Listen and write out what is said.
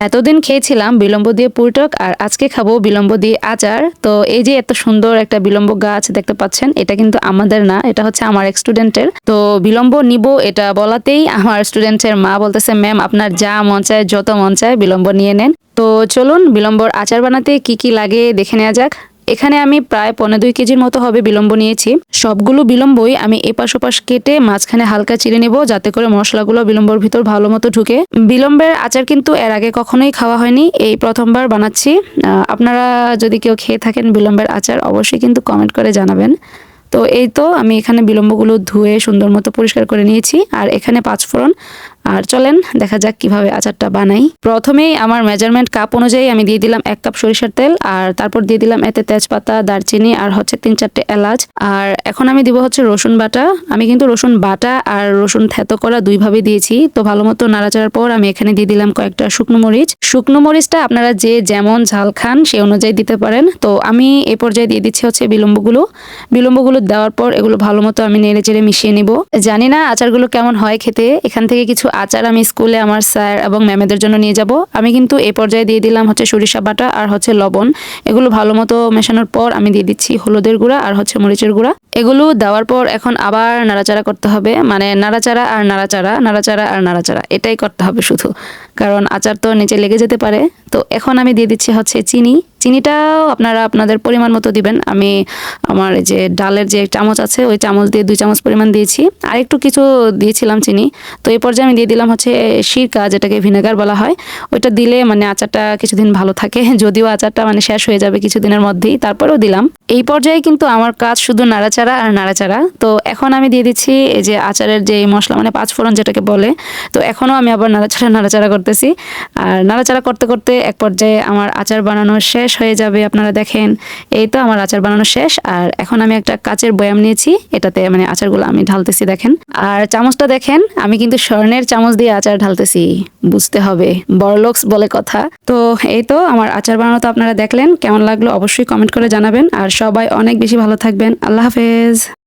এতদিন খেয়েছিলাম বিলম্ব দিয়ে পুরটক আর আজকে খাবো বিলম্ব দিয়ে আচার। তো এই যে এত সুন্দর একটা বিলম্ব গাছ দেখতে পাচ্ছেন, এটা কিন্তু আমাদের না, এটা হচ্ছে আমার এক স্টুডেন্টের। তো বিলম্ব নিব এটা বলাতেই আমার স্টুডেন্টের মা বলতেছে, ম্যাম আপনার যা মন চায় যত মন চায় বিলম্ব নিয়ে নেন। তো চলুন বিলম্বর আচার বানাতে কি কি লাগে দেখে নেওয়া যাক। এখানে আমি প্রায় 1.5 কেজির মতো হবে বিলম্ব নিয়েছি। সবগুলো বিলম্বই আমি এপাশ ওপাশ কেটে মাঝখানে হালকা চিড়ে নেব, যাতে করে মশলাগুলো বিলম্বর ভিতর ভালো মতো ঢুকে। বিলম্বের আচার কিন্তু এর আগে কখনোই খাওয়া হয়নি, এই প্রথমবার বানাচ্ছি। আপনারা যদি কেউ খেয়ে থাকেন বিলম্বের আচার, অবশ্যই কিন্তু কমেন্ট করে জানাবেন। তো এই তো আমি এখানে বিলম্বগুলো ধুয়ে সুন্দর মতো পরিষ্কার করে নিয়েছি, আর এখানে 5 ফোড়ন। আর চলেন দেখা যাক কিভাবে আচারটা বানাই। প্রথমেই আমার মেজারমেন্ট কাপ অনুযায়ী আমি দিয়ে দিলাম 1 কাপ সরিষার তেল, আর তারপর দিয়ে দিলাম এতে তেজপাতা, দারচিনি আর হচ্ছে 3-4টে এলাচ। আর এখন আমি দিব হচ্ছে রসুন বাটা। আমি কিন্তু রসুন বাটা আর রসুন থেতো করা দুইভাবে দিয়েছি। তো ভালো মতো নাড়াচাড়ার পর আমি এখানে দিয়ে দিলাম কয়েকটা শুকনো মরিচ। শুকনো মরিচটা আপনারা যে যেমন ঝাল খান সে অনুযায়ী দিতে পারেন। তো আমি এই পর্যায়ে দিয়ে দিচ্ছি হচ্ছে বিলম্বগুলো দেওয়ার পর এগুলো ভালো মতো আমি নেড়ে চেড়ে মিশিয়ে নিব। জানি না আচারগুলো কেমন হয় খেতে, এখান থেকে কিছু আচার আমি স্কুলে আমার স্যার এবং ম্যামেদের জন্য নিয়ে যাব। আমি কিন্তু এই পর্যায়ে দিয়ে দিলাম হচ্ছে সরিষা বাটা আর হচ্ছে লবণ। এগুলো ভালো মতো মেশানোর পর আমি দিয়ে দিচ্ছি হলুদের গুঁড়া আর হচ্ছে মরিচের গুঁড়া। এগুলো দেওয়ার পর এখন আবার নাড়াচাড়া করতে হবে, মানে নাড়াচাড়া আর নাড়াচাড়া, নাড়াচাড়া আর নাড়াচাড়া, এটাই করতে হবে শুধু, কারণ আচার তো নিচে লেগে যেতে পারে। তো এখন আমি দিয়ে দিচ্ছি হচ্ছে চিনিটাও আপনারা আপনাদের পরিমাণ মতো দিবেন। আমি আমার এই যে ডালের যে চামচ আছে ওই চামচ দিয়ে 2 চামচ পরিমাণ দিয়েছি, আর একটু কিছু দিয়েছিলাম চিনি। তো এই পর্যায়ে আমি দিয়ে দিলাম হচ্ছে সিরকা, যেটাকে ভিনেগার বলা হয়। ওইটা দিলে মানে আচারটা কিছুদিন ভালো থাকে, যদিও আচারটা মানে শেষ হয়ে যাবে কিছুদিনের মধ্যেই, তারপরেও দিলাম। এই পর্যায়ে কিন্তু আমার কাজ শুধু নাড়াচাড়া আর নাড়াচাড়া। তো এখন আমি দিয়ে দিচ্ছি এই যে আচারের যে মশলা, মানে 5 ফোড়ন যেটাকে বলে। তো এখনও আমি আবার নাড়াচাড়া করতেছি, আর নাড়াচাড়া করতে করতে এক পর্যায়ে আমার আচার বানানো শেষ হয়ে যাবে। আপনারা দেখেন এই তো আমার আচার বানানো শেষ। আর এখন আমি একটা কাচের বয়াম নিয়েছি, এটাতে মানে আচারগুলো আমি ঢালতেছি দেখেন। আর চামচটা দেখেন, আমি কিন্তু স্বর্ণের চামচ দিয়ে আচার ঢালতেছি, বুঝতে হবে, বড়লোকস বলে কথা। তো এই তো আমার আচার বানানো তো আপনারা দেখলেন, কেমন লাগলো অবশ্যই কমেন্ট করে জানাবেন। আর সবাই অনেক বেশি ভালো থাকবেন। আল্লাহ হাফেজ।